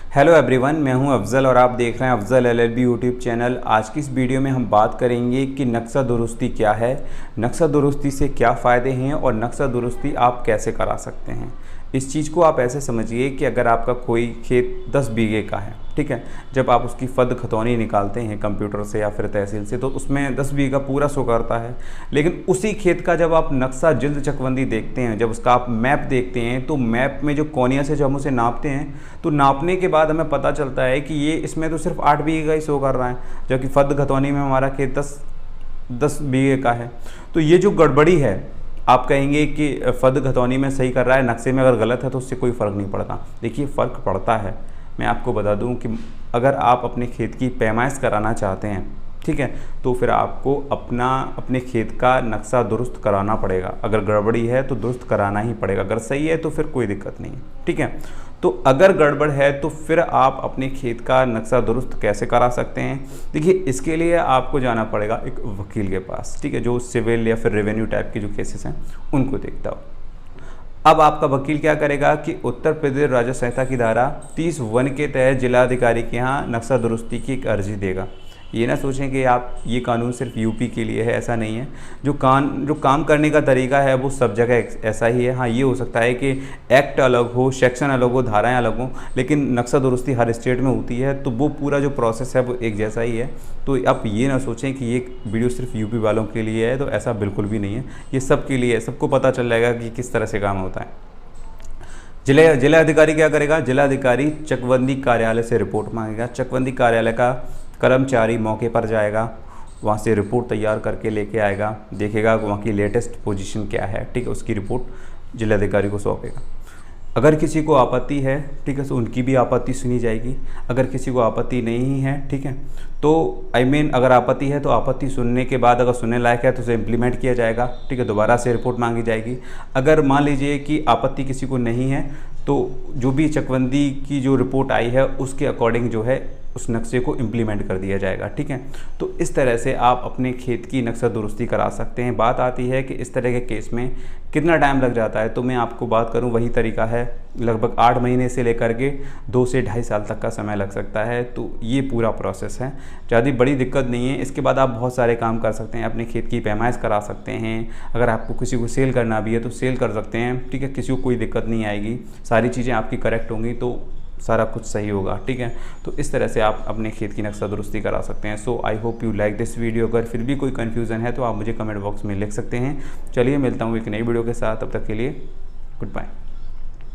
Hello everyone, मैं हूं अफजल और आप देख रहे हैं अफजल एलएलबी यूट्यूब चैनल। आज की इस वीडियो में हम बात करेंगे कि नक्शा दुरुस्ती क्या है, नक्शा दुरुस्ती से क्या फ़ायदे हैं और नक्शा दुरुस्ती आप कैसे करा सकते हैं। इस चीज़ को आप ऐसे समझिए कि अगर आपका कोई खेत 10 बीघे का है, ठीक है, जब आप उसकी फद खतौनी निकालते हैं कंप्यूटर से या फिर तहसील से तो उसमें 10 बीघा पूरा शो करता है। लेकिन उसी खेत का जब आप नक्शा जिल्द चकबंदी देखते हैं, जब उसका आप मैप देखते हैं, तो मैप में जो कोनिया से जब हम उसे नापते हैं तो नापने के बाद हमें पता चलता है कि ये इसमें तो सिर्फ 8 बीघे का ही शो कर रहा है, जबकि फद खतौनी में हमारा खेत 10 बीघे का है। तो ये जो गड़बड़ी है, आप कहेंगे कि फद खतौनी में सही कर रहा है, नक्शे में अगर गलत है तो उससे कोई फ़र्क नहीं पड़ता। देखिए फ़र्क पड़ता है। मैं आपको बता दूं कि अगर आप अपने खेत की पैमाइश कराना चाहते हैं, ठीक है, तो फिर आपको अपने खेत का नक्शा दुरुस्त कराना पड़ेगा। अगर गड़बड़ी है तो दुरुस्त कराना ही पड़ेगा, अगर सही है तो फिर कोई दिक्कत नहीं है, ठीक है। तो अगर गड़बड़ है तो फिर आप अपने खेत का नक्शा दुरुस्त कैसे करा सकते हैं? देखिए इसके लिए आपको जाना पड़ेगा एक वकील के पास, ठीक है, जो सिविल या फिर रेवेन्यू टाइप के जो केसेस हैं उनको देखता हो। अब आपका वकील क्या करेगा कि उत्तर प्रदेश राजस्व संहिता की धारा 30(1) के तहत जिलाधिकारी के यहाँ नक्शा दुरुस्ती की एक अर्जी देगा। ये ना सोचें कि आप ये कानून सिर्फ यूपी के लिए है, ऐसा नहीं है। जो काम करने का तरीका है वो सब जगह ऐसा ही है। हाँ, ये हो सकता है कि एक्ट अलग हो, सेक्शन अलग हो, धाराएं अलग हों, लेकिन नक्शा दुरुस्ती हर स्टेट में होती है, तो वो पूरा जो प्रोसेस है वो एक जैसा ही है। तो आप ये ना सोचें कि ये वीडियो सिर्फ यूपी वालों के लिए है, तो ऐसा बिल्कुल भी नहीं है। ये सब के लिए है, सबको पता चल जाएगा कि किस तरह से काम होता है। जिला अधिकारी क्या करेगा? जिला अधिकारी चकबंदी कार्यालय से रिपोर्ट मांगेगा। चकबंदी कार्यालय का कर्मचारी मौके पर जाएगा, वहाँ से रिपोर्ट तैयार करके लेके आएगा, देखेगा वहाँ की लेटेस्ट पोजीशन क्या है, ठीक है, उसकी रिपोर्ट जिलाधिकारी को सौंपेगा। अगर किसी को आपत्ति है, ठीक है, तो उनकी भी आपत्ति सुनी जाएगी। अगर किसी को आपत्ति नहीं है, ठीक है, तो अगर आपत्ति है तो आपत्ति सुनने के बाद अगर सुनने लायक है तो उसे इम्प्लीमेंट किया जाएगा, ठीक है, दोबारा से रिपोर्ट मांगी जाएगी। अगर मान लीजिए कि आपत्ति किसी को नहीं है तो जो भी चकबंदी की जो रिपोर्ट आई है उसके अकॉर्डिंग जो है उस नक्शे को इम्प्लीमेंट कर दिया जाएगा, ठीक है। तो इस तरह से आप अपने खेत की नक्शा दुरुस्ती करा सकते हैं। बात आती है कि इस तरह के केस में कितना टाइम लग जाता है, तो मैं आपको बात करूं वही तरीका है, लगभग 8 महीने से लेकर के 2 से 2.5 साल तक का समय लग सकता है। तो ये पूरा प्रोसेस है, ज़्यादा बड़ी दिक्कत नहीं है। इसके बाद आप बहुत सारे काम कर सकते हैं, अपने खेत की पैमाइश करा सकते हैं। अगर आपको किसी को सेल करना भी है तो सेल कर सकते हैं, ठीक है, किसी को कोई दिक्कत नहीं आएगी, सारी चीज़ें आपकी करेक्ट होंगी तो सारा कुछ सही होगा, ठीक है। तो इस तरह से आप अपने खेत की नक्शा दुरुस्ती करा सकते हैं। So I hope you like this video. अगर फिर भी कोई कन्फ्यूज़न है तो आप मुझे कमेंट बॉक्स में लिख सकते हैं। चलिए मिलता हूँ एक नई वीडियो के साथ, तब तक के लिए गुड बाय।